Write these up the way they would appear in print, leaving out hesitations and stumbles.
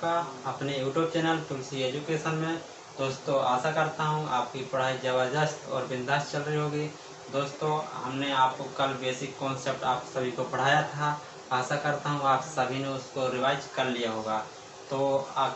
आपका अपने YouTube channel तुलसी education में। दोस्तों आशा करता हूँ आपकी पढ़ाई ज़बरदस्त और बिंदास चल रही होगी। दोस्तों हमने आपको कल बेसिक कॉन्सेप्ट आप सभी को पढ़ाया था। आशा करता हूँ आप सभी ने उसको रिवाइज कर लिया होगा। तो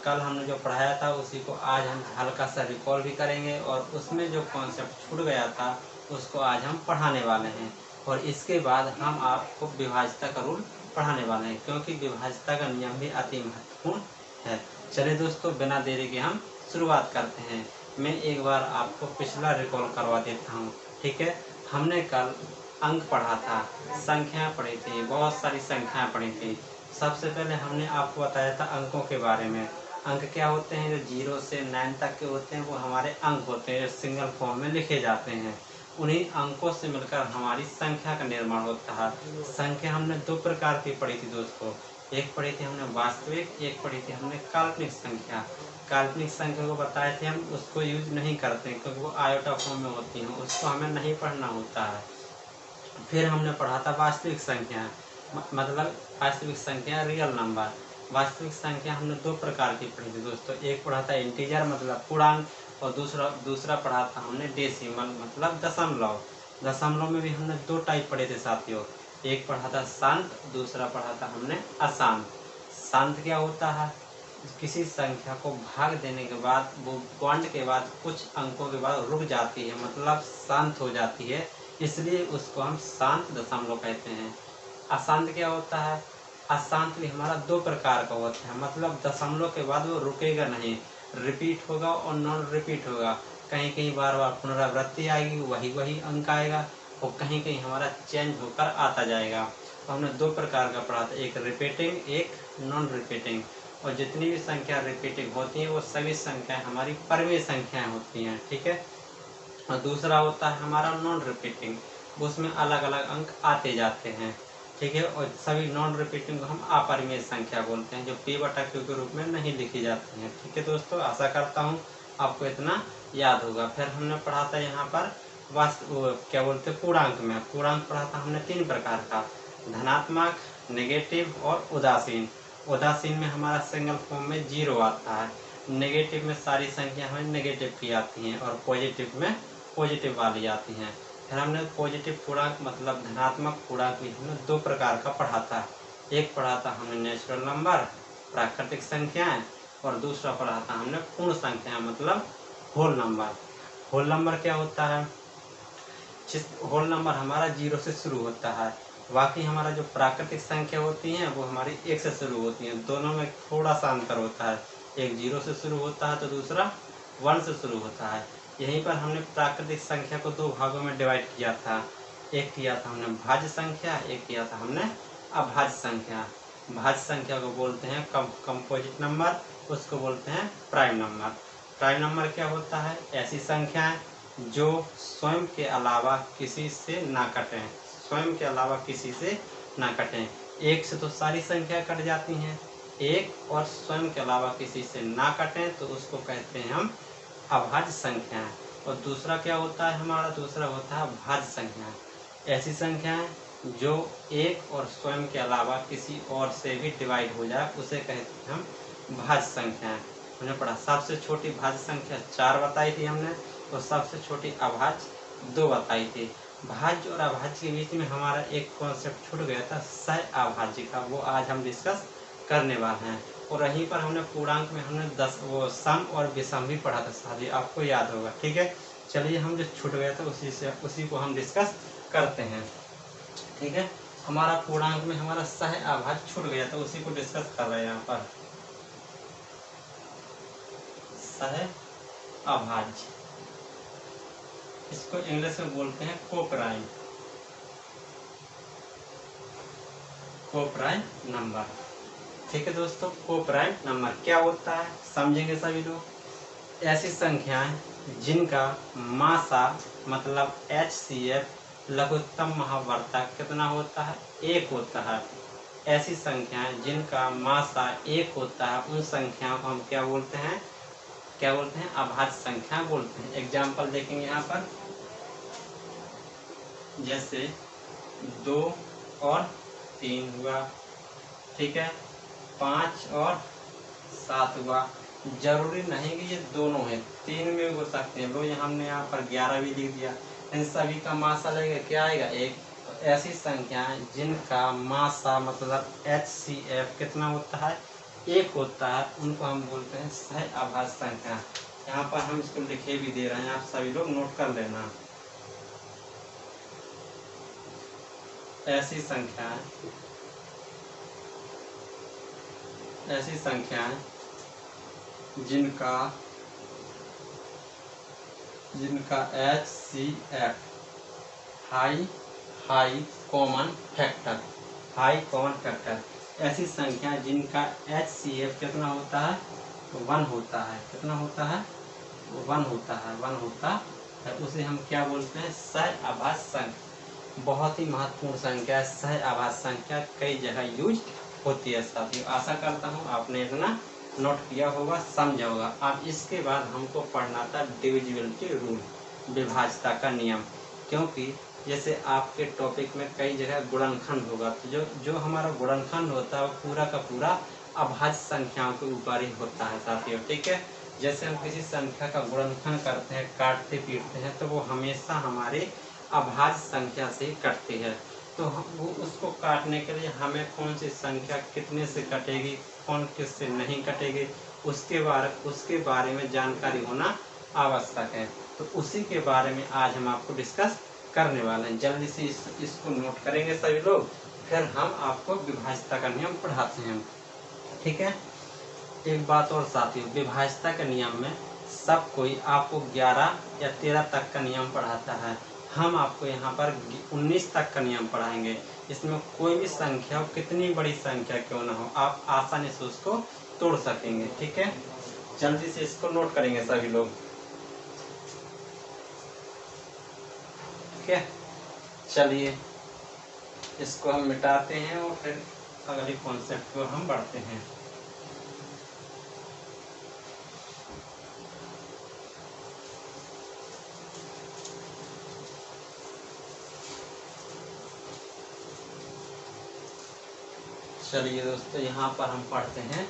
कल हमने जो पढ़ाया था उसी को आज हम हल्का सा रिकॉल भी करेंगे और उसमें जो कॉन्सेप्ट छूट गया था उसको आज हम पढ़ाने वाले हैं। और इसके बाद हम आपको विभाज्यता का रूल पढ़ाने वाले हैं, क्योंकि विभाज्यता का नियम भी अति महत्वपूर्ण है। चलिए दोस्तों बिना देरी के हम शुरुआत करते हैं। मैं एक बार आपको पिछला रिकॉल करवा देता हूँ, ठीक है। हमने कल अंक पढ़ा था, संख्या पढ़ी थी, बहुत सारी संख्याएं पढ़ी थी। सबसे पहले हमने आपको बताया था अंकों के बारे में। अंक क्या होते हैं? जो 0 से 9 तक के होते हैं वो हमारे अंक होते हैं, जो सिंगल फॉर्म में लिखे जाते हैं। उन्हीं अंकों से मिलकर हमारी संख्या का निर्माण होता है। संख्या हमने 2 प्रकार की पढ़ी थी दोस्तों। एक पढ़ी थी हमने वास्तविक, एक पढ़ी थी हमने काल्पनिक संख्या। काल्पनिक संख्या को बताए थे हम उसको यूज नहीं करते हैं, क्योंकि वो आयोटा फॉर्म में होती हैं, उसको हमें नहीं पढ़ना होता है। फिर हमने पढ़ा था वास्तविक संख्या, मतलब वास्तविक संख्या रियल नंबर। वास्तविक संख्या हमने 2 प्रकार की पढ़ी थी दोस्तों। एक पढ़ा था इंटीजर मतलब पूर्णांक, और दूसरा पढ़ा था हमने डेसिमल मतलब दशमलव। दशमलव में भी हमने 2 टाइप पढ़े थे साथियों। एक पढ़ा था शांत, दूसरा पढ़ा था हमने अशांत। शांत क्या होता है? किसी संख्या को भाग देने के बाद वो पॉइंट के बाद कुछ अंकों के बाद रुक जाती है, मतलब शांत हो जाती है, इसलिए उसको हम शांत दशमलव कहते हैं। अशांत क्या होता है? अशांत भी हमारा 2 प्रकार का होता है, मतलब दशमलव के बाद वो रुकेगा नहीं, रिपीट होगा और नॉन रिपीट होगा। कहीं कहीं बार बार पुनरावृत्ति आएगी, वही अंक आएगा, और कहीं कहीं हमारा चेंज होकर आता जाएगा। तो हमने 2 प्रकार का पढ़ा था, एक रिपीटिंग, एक नॉन रिपीटिंग। और जितनी भी संख्या रिपीटिंग होती हैं वो सभी संख्याएं हमारी परमेय संख्याएं होती हैं, ठीक है। और दूसरा होता है हमारा नॉन रिपीटिंग, उसमें अलग अलग अंक आते जाते हैं, ठीक है। और सभी नॉन रिपीटिंग को हम अपरिमेय संख्या बोलते हैं, जो P/Q के रूप में नहीं लिखी जाती हैं, ठीक है दोस्तों। आशा करता हूँ आपको इतना याद होगा। फिर हमने पढ़ा था यहाँ पर क्या बोलते हैं पूर्णांक में। पूर्णांक पढ़ा था हमने 3 प्रकार का, धनात्मक, नेगेटिव और उदासीन। उदासीन में हमारा सिंगल फॉर्म में 0 आता है, नेगेटिव में सारी संख्या हमें नेगेटिव की आती हैं, और पॉजिटिव में पॉजिटिव वाली आती हैं। फिर हमने पॉजिटिव पूर्णांक मतलब धनात्मक पूर्णांक भी हमने 2 प्रकार का पढ़ा था। एक पढ़ा था हमने नेचुरल नंबर प्राकृतिक संख्याएं, और दूसरा पढ़ा था हमने पूर्ण संख्या मतलब होल नंबर। होल नंबर क्या होता है? होल नंबर हमारा 0 से शुरू होता है, बाकी हमारा जो प्राकृतिक संख्या होती हैं वो हमारी 1 से शुरू होती हैं। दोनों में थोड़ा सा अंतर होता है, एक 0 से शुरू होता है तो दूसरा 1 से शुरू होता है। यहीं पर हमने प्राकृतिक संख्या को 2 भागों में डिवाइड किया था। एक किया था हमने भाज्य संख्या, एक किया था हमने अभाज्य संख्या। भाज्य संख्या को बोलते हैं कंपोजिट नंबर, उसको बोलते हैं प्राइम नंबर। प्राइम नंबर क्या होता है? ऐसी संख्याएं जो स्वयं के अलावा किसी से ना कटें, स्वयं के अलावा किसी से ना कटें। एक से तो सारी संख्या कट जाती हैं, एक और स्वयं के अलावा किसी से ना कटें तो उसको कहते हैं हम अभाज्य संख्याएं। और दूसरा क्या होता है हमारा? दूसरा होता है भाज्य संख्याएं। ऐसी संख्याएं जो एक और स्वयं के अलावा किसी और से भी डिवाइड हो जाए उसे कहते हैं हम भाज्य संख्याएं। हमने पढ़ा सबसे छोटी भाज्य संख्या 4 बताई थी हमने, और सबसे छोटी अभाज्य 2 बताई थी। भाज्य और अभाज्य के बीच में हमारा एक कॉन्सेप्ट छूट गया था सह अभाज्य का, वो आज हम डिस्कस करने वाले हैं। और वहीं पर हमने पूर्णांक में हमने 10 वो सम और विषम भी पढ़ा था साथी, आपको याद होगा, ठीक है। चलिए हम जो छूट गया था उसी को हम डिस्कस करते हैं, ठीक है। हमारा पूर्णांक में हमारा सह अभाज्य छूट गया था, उसी को डिस्कस कर रहे हैं यहाँ पर। सह अभाज्य, इसको इंग्लिश में बोलते हैं कोप्राइम, कोप्राइम नंबर, ठीक है दोस्तों। कोप्राइम नंबर क्या होता है समझेंगे सभी लोग। ऐसी संख्याएं जिनका मासा मतलब HCF लघुत्तम महावर्तक कितना होता है? 1 होता है। ऐसी संख्याएं जिनका मासा 1 होता है उन संख्याओं को हम क्या बोलते हैं? क्या बोलते हैं? अभाज्य संख्या बोलते हैं। एग्जाम्पल देखेंगे यहाँ पर, जैसे 2 और 3 हुआ, ठीक है, 5 और 7 हुआ। जरूरी नहीं कि ये दोनों है, 3 में भी हो सकते हैं। लो ये हमने यहाँ पर 11 भी लिख दिया। इन सभी का मासा लगेगा, क्या आएगा 1। तो ऐसी संख्याएं जिनका मासा मतलब HCF कितना होता है 1 होता है, उनको हम बोलते हैं सहअभाज्य संख्या। यहाँ पर हम इसको लिखे भी दे रहे हैं, आप सभी लोग नोट कर लेना। ऐसी संख्याएं जिनका HCF हाई कॉमन फैक्टर, ऐसी संख्या जिनका HCF कितना होता है 1 होता है। कितना होता है 1 होता है, उसे हम क्या बोलते हैं सहअभाज्य संख्या। बहुत ही महत्वपूर्ण संख्या है सहअभाज्य संख्या, कई जगह यूज होती है साथियों। आशा करता हूँ आपने इतना नोट किया होगा, समझा होगा। अब इसके बाद हमको पढ़ना था डिविजिबिलिटी रूल, विभाज्यता का नियम। क्योंकि जैसे आपके टॉपिक में कई जगह गुणनखंड होगा, तो जो हमारा गुणनखंड होता है वो पूरा का पूरा अभाज्य संख्याओं के ऊपर ही होता है साथियों, ठीक है। जैसे हम किसी संख्या का गुणनखंड करते हैं, काटते पीटते हैं, तो वो हमेशा हमारे अभाज्य संख्या से ही कटती है। तो वो उसको काटने के लिए हमें कौन सी संख्या कितने से कटेगी, कौन किससे नहीं कटेगी, उसके बारे में जानकारी होना आवश्यक है। तो उसी के बारे में आज हम आपको डिस्कस करने वाले हैं। जल्दी से इसको नोट करेंगे सभी लोग, फिर हम आपको विभाज्यता का नियम पढ़ाते हैं, ठीक है। एक बात और साथियों, विभाज्यता के नियम में सब कोई आपको 11 या 13 तक का नियम पढ़ाता है, हम आपको यहाँ पर 19 तक का नियम पढ़ाएंगे। इसमें कोई भी संख्या हो, कितनी बड़ी संख्या क्यों ना हो, आप आसानी से उसको तोड़ सकेंगे, ठीक है। जल्दी से इसको नोट करेंगे सभी लोग, ठीक है। चलिए इसको हम मिटाते हैं और फिर अगले कॉन्सेप्ट को हम बढ़ते हैं। चलिए दोस्तों, यहाँ पर हम पढ़ते हैं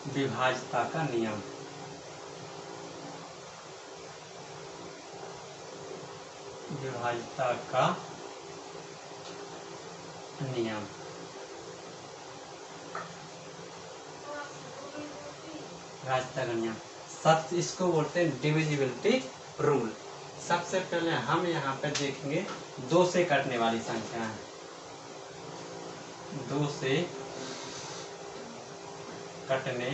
विभाज्यता का नियम। विभाज्यता का नियम, विभाज्यता का नियम सब इसको बोलते हैं डिविजिबिलिटी रूल। सबसे पहले हम यहाँ पे देखेंगे 2 से कटने वाली संख्या है, 2 से कटने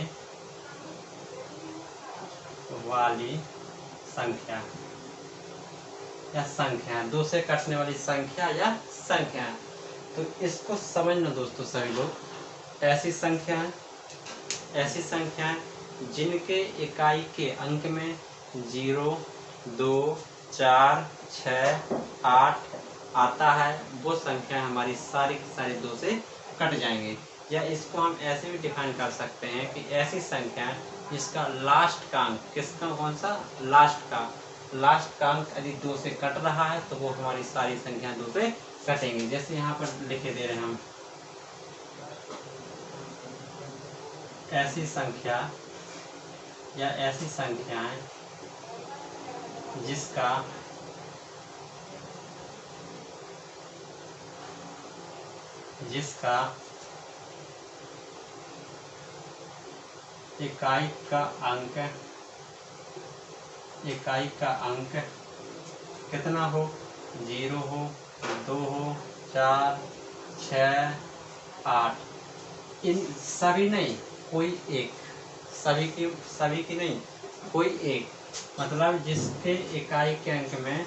वाली संख्या या संख्या, 2 से कटने वाली संख्या या संख्या। तो इसको समझना दोस्तों सभी लोग। ऐसी संख्याएं जिनके इकाई के अंक में 0, 2, 4, 6, 8 आता है, वो संख्या हमारी सारी की सारी 2 से कट जाएंगे। या इसको हम ऐसे भी डिफाइन कर सकते हैं कि ऐसी संख्या जिसका लास्ट का अंक, किसका कौन सा लास्ट का अंक यदि 2 से कट रहा है, तो वो हमारी सारी संख्या 2 से कटेंगी। जैसे यहाँ पर लिखे दे रहे हैं हम, ऐसी संख्या या ऐसी संख्याएं जिसका इकाई का अंक कितना हो, 0 हो, 2 हो, 4, 6, 8, इन सभी नहीं, कोई एक, सभी की नहीं, कोई एक, मतलब जिसके इकाई के अंक में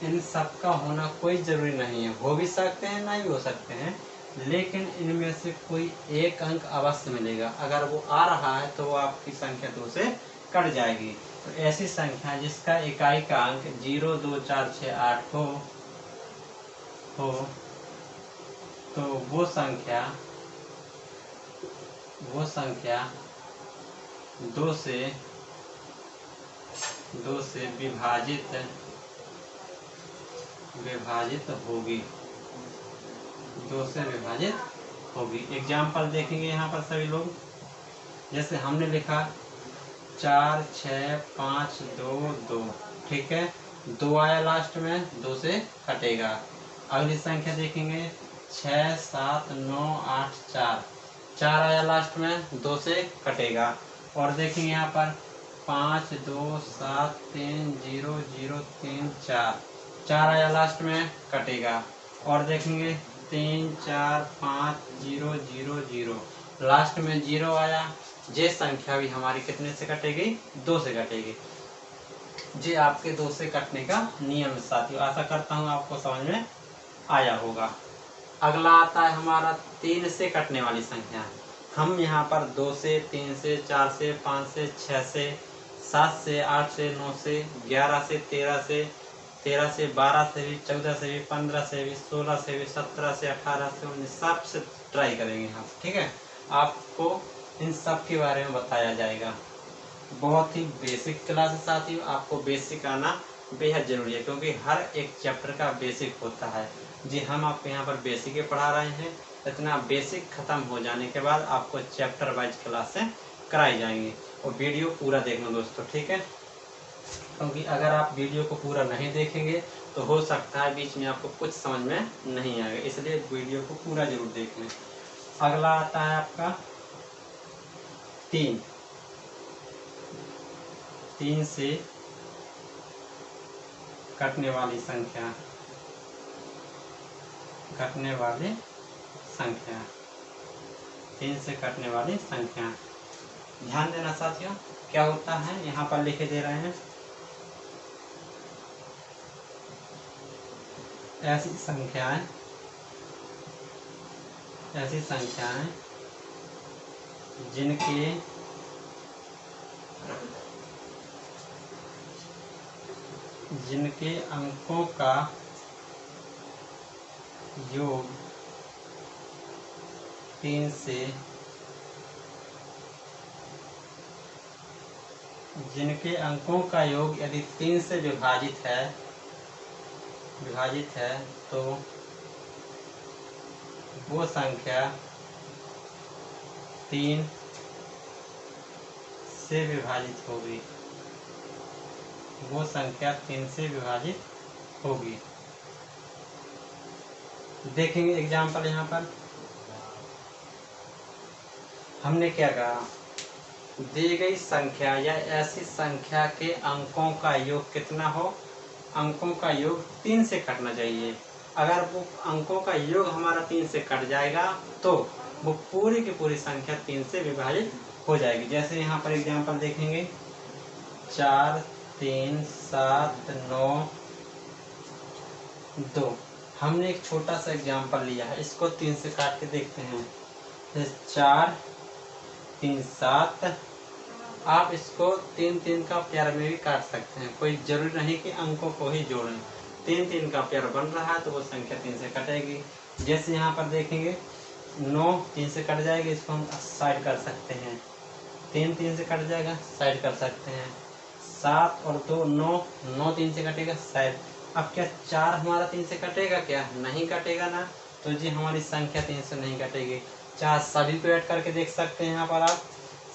इन सब का होना कोई जरूरी नहीं है, हो भी सकते हैं नहीं भी हो सकते हैं, लेकिन इनमें से कोई एक अंक अवश्य मिलेगा। अगर वो आ रहा है तो वो आपकी संख्या 2 से कट जाएगी। तो ऐसी संख्या जिसका इकाई का अंक 0, 2, 4, 6, 8 हो तो वो संख्या 2 से विभाजित होगी, 2 से विभाजित होगी। एग्जाम्पल देखेंगे यहाँ पर सभी लोग। जैसे हमने लिखा 4 6 5 2 2, ठीक है, 2 आया लास्ट में, 2 से कटेगा। अगली संख्या देखेंगे 6 7 9 8 4, 4 आया लास्ट में, 2 से कटेगा। और देखेंगे यहाँ पर 5 2 7 3 0 0 3 4, 4 आया लास्ट में, कटेगा। और देखेंगे 3 4 5 0 0 0, लास्ट में 0 आया। ये संख्या भी हमारी कितने से कटेगी? 2 से कटेगी। ये आपके 2 से कटने का नियम है साथियों। आशा करता हूँ आपको समझ में आया होगा। अगला आता है हमारा 3 से कटने वाली संख्या। हम यहाँ पर 2 से, 3 से, 4 से, 5 से, 6 से, 7 से, 8 से, 9 से, 11 से, 13 से, 13 से, 12 से भी, 14 से भी, 15 से भी, 16 से भी, 17 से, 18 से, 19 सब से ट्राई करेंगे हम, ठीक है। आपको इन सब के बारे में बताया जाएगा। बहुत ही बेसिक क्लास है साथियों, आपको बेसिक आना बेहद जरूरी है, क्योंकि हर एक चैप्टर का बेसिक होता है। जी हम आपको यहाँ पर बेसिक ही पढ़ा रहे हैं। इतना बेसिक खत्म हो जाने के बाद आपको चैप्टर वाइज क्लासें कराई जाएंगी। और वीडियो पूरा देखना दोस्तों, ठीक है, क्योंकि अगर आप वीडियो को पूरा नहीं देखेंगे तो हो सकता है बीच में आपको कुछ समझ में नहीं आएगा, इसलिए वीडियो को पूरा जरूर देख लें। अगला आता है आपका 3 से कटने वाली संख्या। 3 से कटने वाली संख्या, ध्यान देना साथियों। क्या होता है यहाँ पर लिखे दे रहे हैं, ऐसी संख्याएं जिनके अंकों का योग 3 से जिनके अंकों का योग यदि 3 से विभाजित है तो वो संख्या 3 से विभाजित होगी। देखेंगे एग्जाम्पल। यहाँ पर हमने क्या कहा, दी गई संख्या या ऐसी संख्या के अंकों का योग कितना हो, अंकों का योग 3 से कटना चाहिए। अगर वो अंकों का योग हमारा 3 से कट जाएगा तो वो पूरी की पूरी संख्या 3 से विभाजित हो जाएगी। जैसे यहाँ पर एग्जाम्पल देखेंगे 4 3 7 9 2। हमने एक छोटा सा एग्जाम्पल लिया है, इसको 3 से काट के देखते हैं। 4 3 7, आप इसको 3 3 का प्यार में भी काट सकते हैं, कोई जरूरी नहीं कि अंकों को ही जोड़ें। 3 3 का प्यार बन रहा है तो वो संख्या 3 से कटेगी। जैसे यहाँ पर देखेंगे 9 3 से कट जाएगी, इसको हम साइड कर सकते हैं। 3 3 से कट जाएगा, साइड कर सकते हैं। 7 और 2 9, 9 3 से कटेगा, साइड। अब क्या 4 हमारा 3 से कटेगा? क्या नहीं कटेगा ना, तो जी हमारी संख्या 3 से नहीं कटेगी। 4 सभी को ऐड करके देख सकते हैं यहाँ पर आप।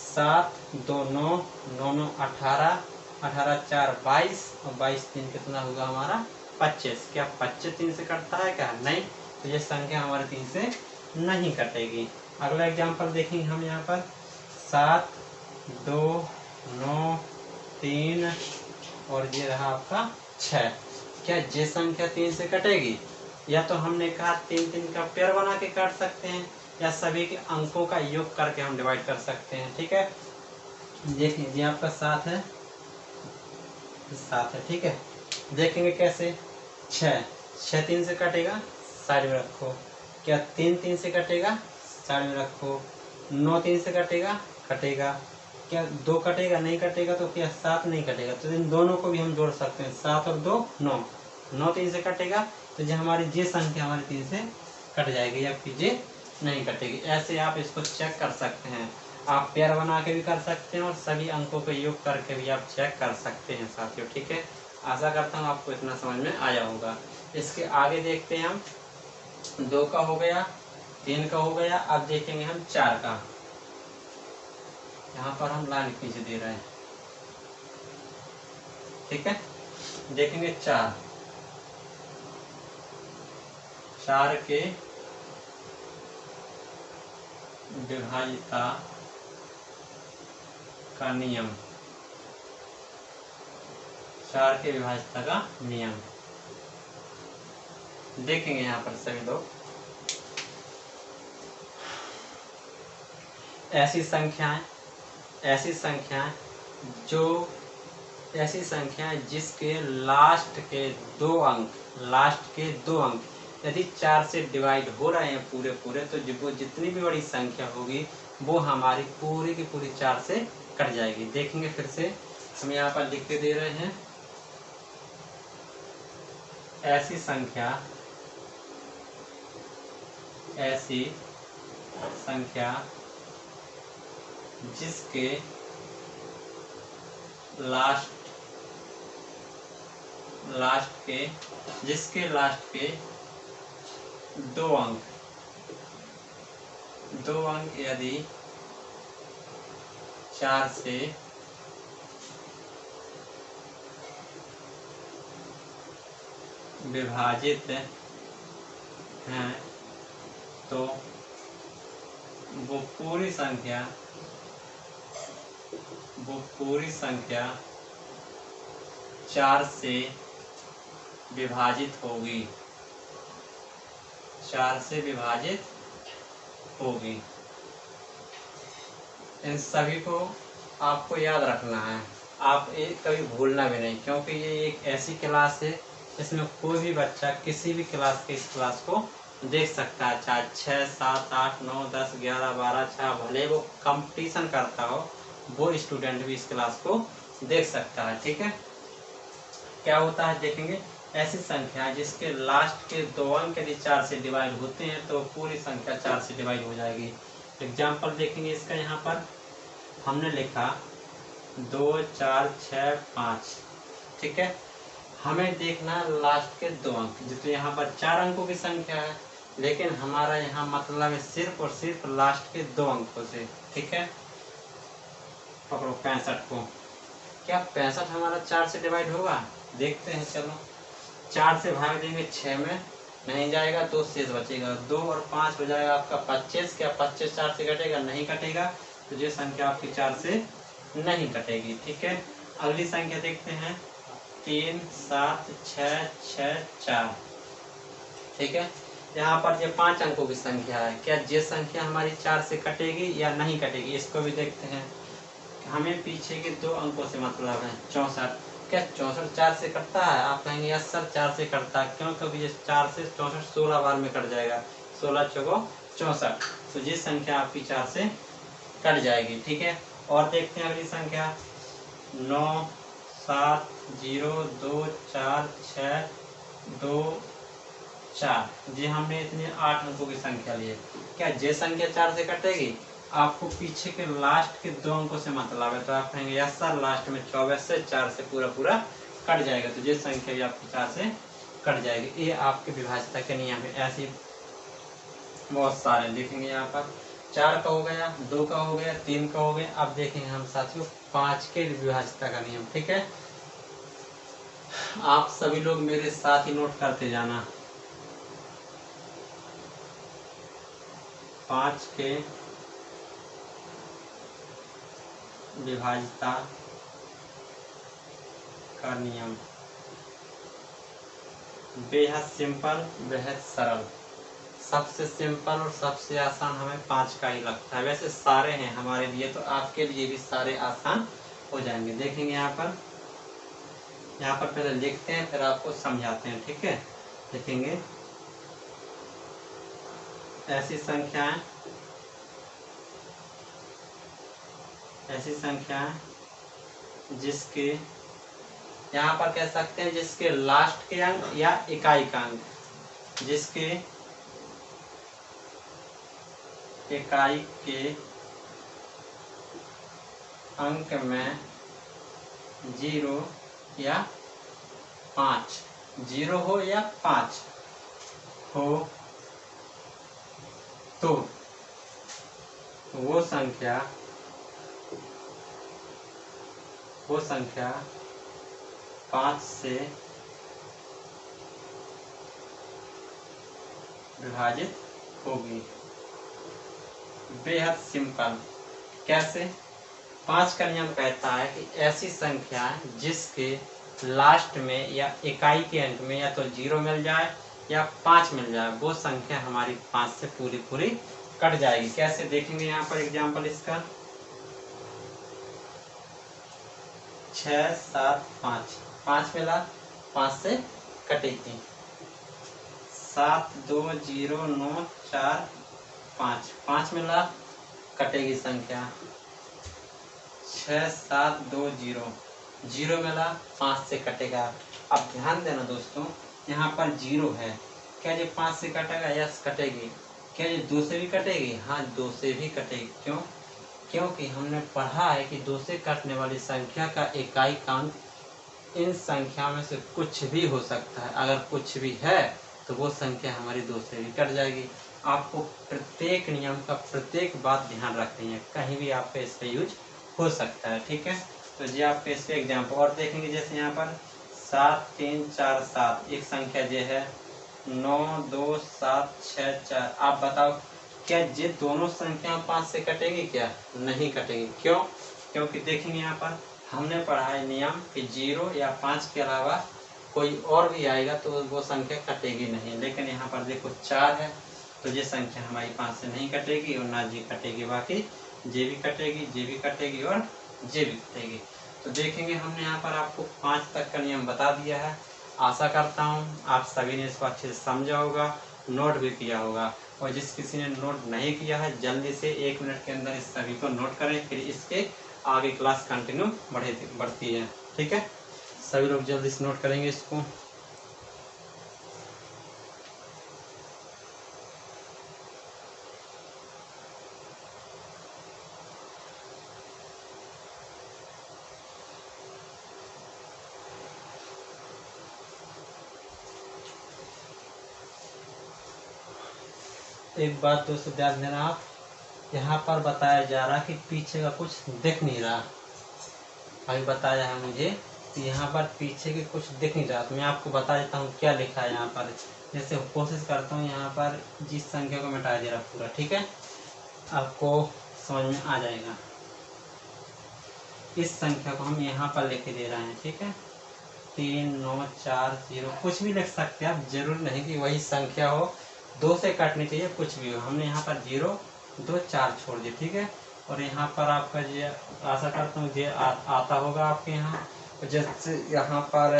7 2 9 9 9 18, 18 4 22 और 22 3 कितना होगा हमारा 25। क्या 25 3 से कटता है? क्या नहीं, तो ये संख्या हमारे 3 से नहीं कटेगी। अगला एग्जाम्पल देखेंगे हम यहाँ पर 7 2 9 3 और ये रहा आपका 6। क्या ये संख्या 3 से कटेगी? या तो हमने कहा 3 3 का पेयर बना के काट सकते हैं, या सभी के अंकों का योग करके हम डिवाइड कर सकते हैं। ठीक है, देखिए ये आपका 7 है, 7 है, ठीक है। देखेंगे कैसे। 6 3 से कटेगा, साइड में रखो। क्या 3 3 से कटेगा? साइड में रखो। 9 3 से कटेगा? कटेगा। क्या 2 कटेगा? नहीं कटेगा। तो क्या 7 नहीं कटेगा? तो इन दोनों को भी हम जोड़ सकते हैं। 7 और 2 9, 9 3 से कटेगा, तो जो हमारी ये संख्या हमारी 3 से कट जाएगी, या फिर ये नहीं कटेगी। ऐसे आप इसको चेक कर सकते हैं। आप पेयर बना के भी कर सकते हैं और सभी अंकों को योग करके भी आप चेक कर सकते हैं साथियों। ठीक है, आशा करता हूँ आपको इतना समझ में आया होगा। इसके आगे देखते हैं हम। 2 का हो गया, 3 का हो गया, अब देखेंगे हम 4 का। यहाँ पर हम लाइन खींच दे रहे हैं, ठीक है। देखेंगे 4 के विभाज्यता का नियम, 4 के विभाज्यता का नियम देखेंगे यहाँ पर सभी लोग। ऐसी संख्याएं जिसके लास्ट के दो अंक यदि 4 से डिवाइड हो रहे हैं पूरे, तो वो जितनी भी बड़ी संख्या होगी वो हमारी पूरी की पूरी 4 से कट जाएगी। देखेंगे फिर से, हम यहाँ पर लिख के दे रहे हैं, ऐसी संख्या जिसके लास्ट के दो अंक यदि 4 से विभाजित हैं तो वो पूरी संख्या 4 से विभाजित होगी, 4 से विभाजित होगी। इन सभी को आपको याद रखना है, आप एक कभी भूलना भी नहीं, क्योंकि ये एक ऐसी क्लास है इसमें कोई भी बच्चा किसी भी क्लास के इस क्लास को देख सकता है, चाहे 6, 7, 8, 9, 10, 11, 12, चाहे भले वो कंपटीशन करता हो, वो स्टूडेंट भी इस क्लास को देख सकता है, ठीक है। क्या होता है देखेंगे, ऐसी संख्या जिसके लास्ट के दो अंक यदि 4 से डिवाइड होते हैं तो पूरी संख्या 4 से डिवाइड हो जाएगी। एग्जाम्पल देखेंगे इसका, यहाँ पर हमने लिखा 2, 4, 6, 5, ठीक है। हमें देखना है लास्ट के दो अंक, जिसमें यहाँ पर 4 अंकों की संख्या है, लेकिन हमारा यहाँ मतलब है सिर्फ और सिर्फ लास्ट के 2 अंकों से, ठीक है। पकड़ो 65 को, क्या 65 हमारा 4 से डिवाइड होगा? देखते हैं, चलो 4 से भाग देंगे 6 में, नहीं जाएगा तो शेष बचेगा 2 और 5 हो जाएगा आपका 25। क्या 25 4 से कटेगा? नहीं कटेगा, तो ये संख्या आपकी 4 से नहीं कटेगी, ठीक है। अगली संख्या देखते हैं, 3, 7, 6, 6, 4, ठीक है। यहाँ पर ये 5 अंकों की संख्या है, क्या ये संख्या हमारी 4 से कटेगी या नहीं कटेगी? इसको भी देखते हैं। हमें पीछे के 2 अंकों से मतलब है 64, क्या 64 4 से कटता है? आप कहेंगे यस सर 4 से कटता है, क्यों? क्योंकि ये 4 से 64 16 बार में कट जाएगा, 16 चौको 64, तो ये संख्या आपकी 4 से कट जाएगी, ठीक है। और देखते हैं अगली संख्या, 9, 7, 0, 2, 4, 6, 2, 4, जी हमने इतने 8 अंकों की संख्या ली है। क्या ये संख्या 4 से कटेगी? आपको पीछे के लास्ट के 2 अंकों से मतलब है, तो आप कहेंगे यस सर लास्ट में 24 से 4 से पूरा कट जाएगा, तो ये संख्या भी आपकी 4 से कट जाएगी। ये आपके विभाज्यता के नियम है। ऐसे बहुत सारे देखेंगे, यहाँ पर 4 का हो गया, 2 का हो गया, 3 का हो गया। अब देखेंगे हम साथियों 5 के विभाज्यता का नियम, ठीक है। आप सभी लोग मेरे साथ ही नोट करते जाना। 5 के विभाज्यता का नियम बेहद सिंपल, बेहद सरल, सबसे सिंपल और सबसे आसान हमें 5 का ही लगता है। वैसे सारे हैं हमारे लिए, तो आपके लिए भी सारे आसान हो जाएंगे। देखेंगे यहाँ पर पहले लिखते हैं, फिर आपको समझाते हैं, ठीक है। देखेंगे ऐसी संख्याएं जिसके, यहाँ पर कह सकते हैं जिसके लास्ट के अंक या इकाई का अंक, जिसके इकाई के अंक में 0 या 5, 0 हो या 5 हो, तो वो संख्या वो संख्या 5 से विभाजित होगी। बेहद सिंपल। कैसे? 5 का नियम कहता है कि ऐसी संख्या जिसके लास्ट में या इकाई के अंक में या तो 0 मिल जाए या 5 मिल जाए, वो संख्या हमारी 5 से पूरी पूरी कट जाएगी। कैसे देखेंगे यहाँ पर एग्जाम्पल इसका। 6 7 5, 5 मिला, 5 से कटेगी। 7 2 0 9 4 5, 5 मिला, कटेगी संख्या। 6 7 2 0, 0 मिला, 5 से कटेगा। अब ध्यान देना दोस्तों, यहाँ पर 0 है, क्या ये 5 से कटेगा? यस कटेगी। क्या ये 2 से भी कटेगी? हाँ 2 से भी कटेगी। क्यों? क्योंकि हमने पढ़ा है कि 2 से कटने वाली संख्या का इकाई का अंक इन संख्या में से कुछ भी हो सकता है। अगर कुछ भी है तो वो संख्या हमारी 2 से भी कट जाएगी। आपको प्रत्येक नियम का प्रत्येक बात ध्यान रखनी है, कहीं भी आपका इसका यूज हो सकता है। ठीक है, तो जी आपके इसके एग्जाम्पल और देखेंगे। जैसे यहाँ पर 7 3 4 7 एक संख्या जो है, 9 2 7 6 4। आप बताओ क्या ये दोनों संख्या 5 से कटेगी? क्या नहीं कटेगी। क्यों? क्योंकि देखेंगे यहाँ पर हमने पढ़ा है नियम कि 0 या 5 के अलावा कोई और भी आएगा तो वो संख्या कटेगी नहीं। लेकिन यहाँ पर देखो 4 है तो ये संख्या हमारी 5 से नहीं कटेगी और ना जी कटेगी, बाकी जे भी कटेगी, जे भी कटेगी और जे भी कटेगी। तो देखेंगे हमने यहाँ पर आपको 5 तक का नियम बता दिया है। आशा करता हूँ आप सभी ने इसको अच्छे से समझा होगा, नोट भी किया होगा। और जिस किसी ने नोट नहीं किया है जल्दी से 1 मिनट के अंदर इस सभी को नोट करें, फिर इसके आगे क्लास कंटिन्यू बढ़ती है। ठीक है, सभी लोग जल्दी से नोट करेंगे इसको। एक बात दोस्तों ध्यान देना, आप यहाँ पर बताया जा रहा है कि पीछे का कुछ दिख नहीं रहा। अभी बताया है मुझे कि यहाँ पर पीछे के कुछ दिख नहीं रहा, तो मैं आपको बता देता हूँ क्या लिखा है यहाँ पर। जैसे कोशिश करता हूँ यहाँ पर जिस संख्या को मिटा दे रहा पूरा। ठीक है, आपको समझ में आ जाएगा। इस संख्या को हम यहाँ पर लिख दे रहे हैं। ठीक है, 3 9 4 0, कुछ भी लिख सकते हैं आप, जरूर नहीं कि वही संख्या हो, 2 से काटनी चाहिए, कुछ भी हो। हमने यहाँ पर 0 2 4 छोड़ दिए। ठीक है, और यहाँ पर आपका ये आशा करता हूँ ये आता होगा आपके यहाँ। जैसे यहाँ पर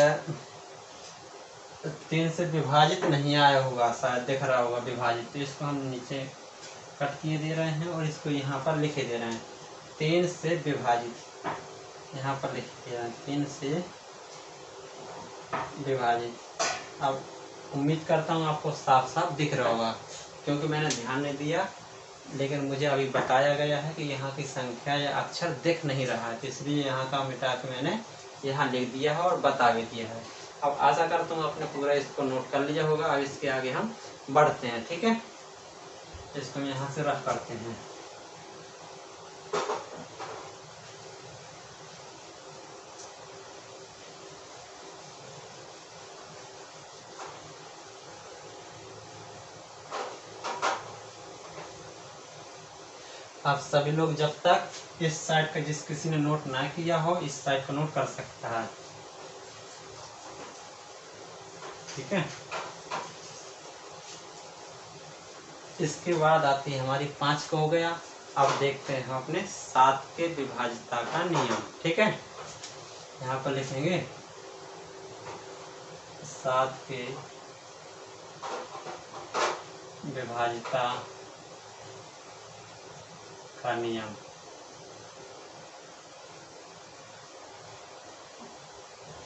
3 से विभाजित नहीं आया होगा, शायद दिख रहा होगा विभाजित, तो इसको हम नीचे कट किए दे रहे हैं और इसको यहाँ पर लिखे दे रहे हैं 3 से विभाजित। यहाँ पर लिख दे रहे हैं 3 से विभाजित। अब उम्मीद करता हूँ आपको साफ साफ दिख रहा होगा, क्योंकि मैंने ध्यान नहीं दिया, लेकिन मुझे अभी बताया गया है कि यहाँ की संख्या या अक्षर दिख नहीं रहा है, तो इसलिए यहाँ का मिटा के मैंने यहाँ लिख दिया है और बता भी दिया है। अब आशा करता हूँ आपने पूरा इसको नोट कर लिया होगा। अब इसके आगे हम बढ़ते हैं। ठीक है, इसको हम यहाँ से रफ करते हैं। आप सभी लोग जब तक इस साइड का जिस किसी ने नोट ना किया हो, इस साइड का नोट कर सकता है। ठीक है, इसके बाद आती है हमारी 5 का हो गया। अब देखते हैं हम अपने 7 के विभाजिता का नियम। ठीक है, यहाँ पर लिखेंगे 7 के विभाजिता का नियम।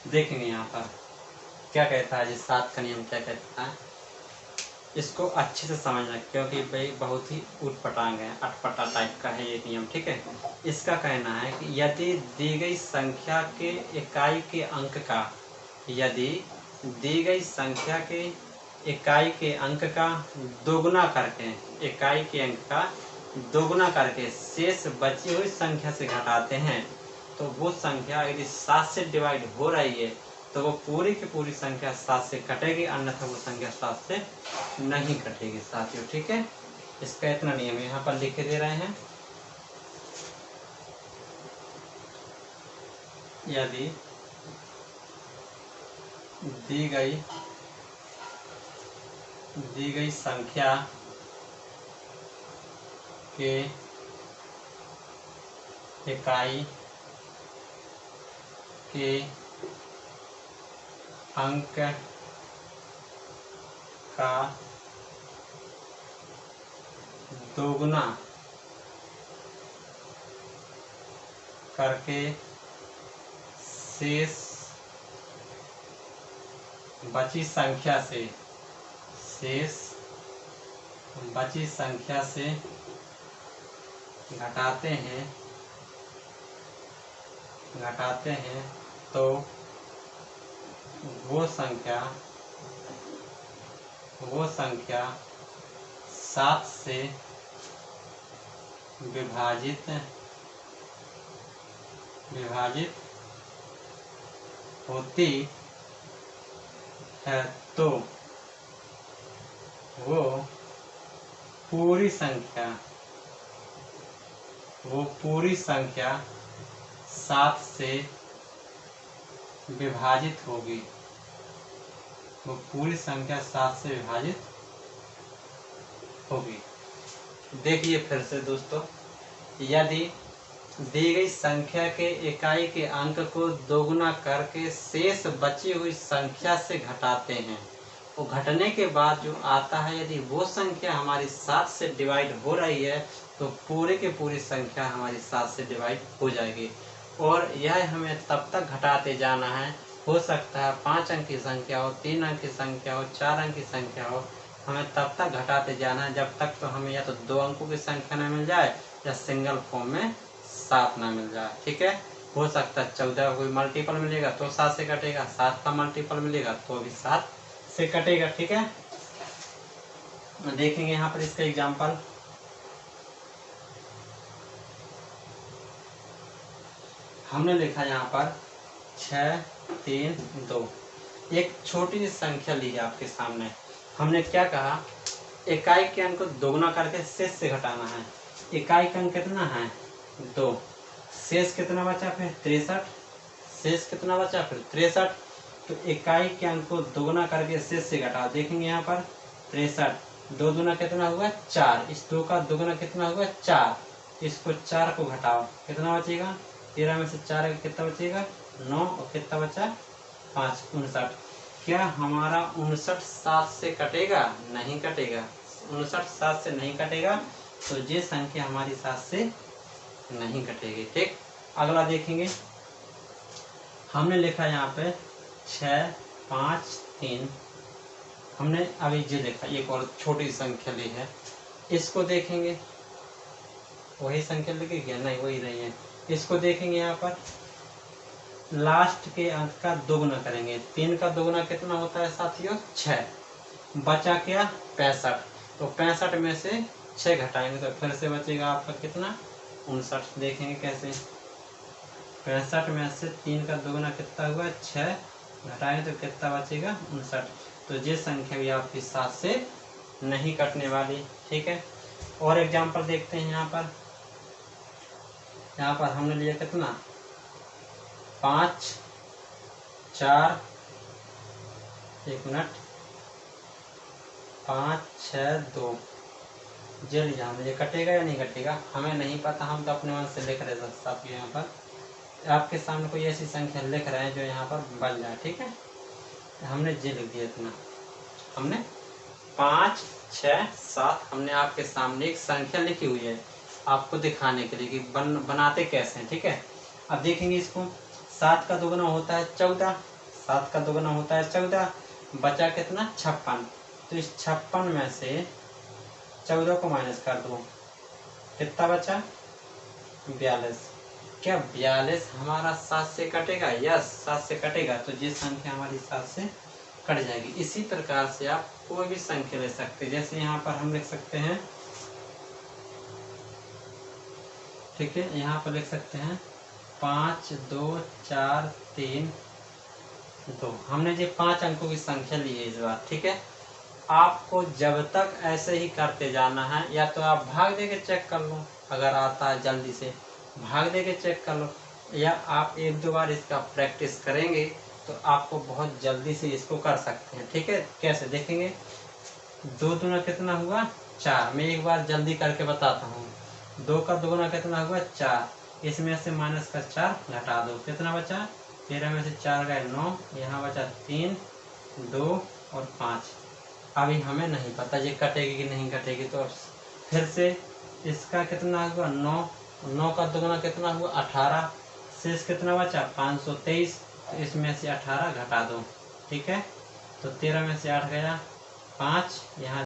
देखेंगे यहाँ पर क्या कहता है, जिस 7 का नियम क्या कहता है, इसको अच्छे से समझना, क्योंकि भाई बहुत ही उटपटांग है, अटपटा टाइप का है ये नियम। ठीक है, इसका कहना है कि यदि दी गई संख्या के इकाई के अंक का, यदि दी गई संख्या के इकाई के अंक का दोगुना करके, इकाई के अंक का दोगुना करके शेष बची हुई संख्या से घटाते हैं, तो वो संख्या यदि 7 से डिवाइड हो रही है तो वो पूरी की पूरी संख्या 7 से कटेगी, अन्यथा वो संख्या 7 से नहीं कटेगी साथियों। ठीक है, इसका इतना नियम यहाँ पर लिख के दे रहे हैं। यदि दी गई संख्या के इकाई के अंक का दोगुना करके शेष बची संख्या से घटाते हैं तो वो संख्या 7 से विभाजित होती है, तो वो पूरी संख्या 7 से विभाजित होगी। वो पूरी संख्या 7 से विभाजित होगी। देखिए फिर से दोस्तों, यदि दी गई संख्या के इकाई के अंक को दोगुना करके शेष बची हुई संख्या से घटाते हैं, वो घटने के बाद जो आता है, यदि वो संख्या हमारी 7 से डिवाइड हो रही है तो पूरी की पूरी संख्या हमारी 7 से डिवाइड हो जाएगी। और यह हमें तब तक घटाते जाना है, हो सकता है 5 अंक की संख्या हो, 3 अंक की संख्या हो, 4 अंक की संख्या हो, हमें तब तक घटाते जाना है जब तक तो हमें या तो 2 अंकों की संख्या न मिल जाए या सिंगल फॉर्म में 7 ना मिल जाए। ठीक है, हो सकता है 14 कोई मल्टीपल मिलेगा तो 7 से कटेगा, 7 का मल्टीपल मिलेगा तो भी 7 से कटेगा। ठीक है, देखेंगे यहाँ पर इसका एग्जाम्पल। हमने लिखा यहाँ पर 6, 3, 2। एक छोटी सी संख्या ली है आपके सामने। हमने क्या कहा, इकाई के अंक को दोगुना करके शेष से घटाना है। इकाई का अंक कितना है 2, शेष कितना बचा फिर 63, शेष कितना बचा फिर 63। तो इकाई के अंक को दोगुना करके शेष से घटा, देखेंगे यहाँ पर 63, 2 दूना कितना हुआ 4, इस 2 का दोगुना कितना हुआ 4, इसको 4 को घटाओ कितना बचेगा, 13 में से 4 कितना बचेगा 9, और कितना बचा 5, 59। क्या हमारा 59 7 से कटेगा? नहीं कटेगा, 59 7 से नहीं कटेगा, तो ये संख्या हमारी 7 से नहीं कटेगी। ठीक, अगला देखेंगे। हमने लिखा यहाँ पे 6, 5, 3। हमने अभी ये लिखा, एक और छोटी संख्या ली है, इसको देखेंगे। वही संख्या लिखी क्या? नहीं, वही नहीं है। इसको देखेंगे यहाँ पर, लास्ट के अंक का दोगुना करेंगे। 3 का दोगुना कितना होता है साथियों 6, बचा क्या 65, तो 65 में से 6 घटाएंगे तो फिर से बचेगा आपका कितना 59। देखेंगे कैसे, 65 में से 3 का दोगुना कितना हुआ 6, घटाएंगे तो कितना बचेगा 59। तो ये संख्या भी आपकी 7 से नहीं कटने वाली। ठीक है, और एग्जाम्पल देखते हैं। यहाँ पर हमने लिया कितना 5, 4, 1 मिनट, 5, 6, 2। ये लिया हमने, ये कटेगा या नहीं कटेगा हमें नहीं पता, हम तो अपने मन से लिख रहे हैं साथियों। यहाँ पर आपके सामने कोई ऐसी संख्या लिख रहे हैं जो यहाँ पर बन जाए। ठीक है, हमने ये लिख दिया इतना, हमने 5, 6, 7 हमने आपके सामने एक संख्या लिखी हुई है आपको दिखाने के लिए कि बनाते कैसे हैं। ठीक है, अब देखेंगे इसको। 7 का दोगुना होता है 14, 7 का दोगुना होता है 14, बचा कितना 56। तो इस 56 में से 14 को माइनस कर दो, कितना बचा 42। क्या 42 हमारा 7 से कटेगा? यस, 7 से कटेगा, तो ये संख्या हमारी 7 से कट जाएगी। इसी प्रकार से आप कोई भी संख्या ले सकते हैं। जैसे यहाँ पर हम लिख सकते हैं, ठीक है, यहाँ पर लिख सकते हैं 5 2 4 3 2। हमने जो 5 अंकों की संख्या ली है इस बार, ठीक है। आपको जब तक ऐसे ही करते जाना है, या तो आप भाग दे के चेक कर लो, अगर आता है जल्दी से भाग दे के चेक कर लो, या आप 1-2 बार इसका प्रैक्टिस करेंगे तो आपको बहुत जल्दी से इसको कर सकते हैं, ठीक है। कैसे देखेंगे, 2 दूना कितना हुआ 4। मैं एक बार जल्दी करके बताता हूँ। 2 का दोगुना कितना हुआ 4, इसमें से माइनस का 4 घटा दो, कितना बचा 13 में से 4 गए 9, यहाँ बचा 3 2 और 5। अभी हमें नहीं पता ये कटेगी कि नहीं कटेगी, तो फिर से इसका कितना हुआ 9, 9 का दोगुना कितना हुआ 18, शेष कितना बचा 523, तो इसमें से 18 घटा दो, ठीक है। तो 13 में से 8 गया 5, यहाँ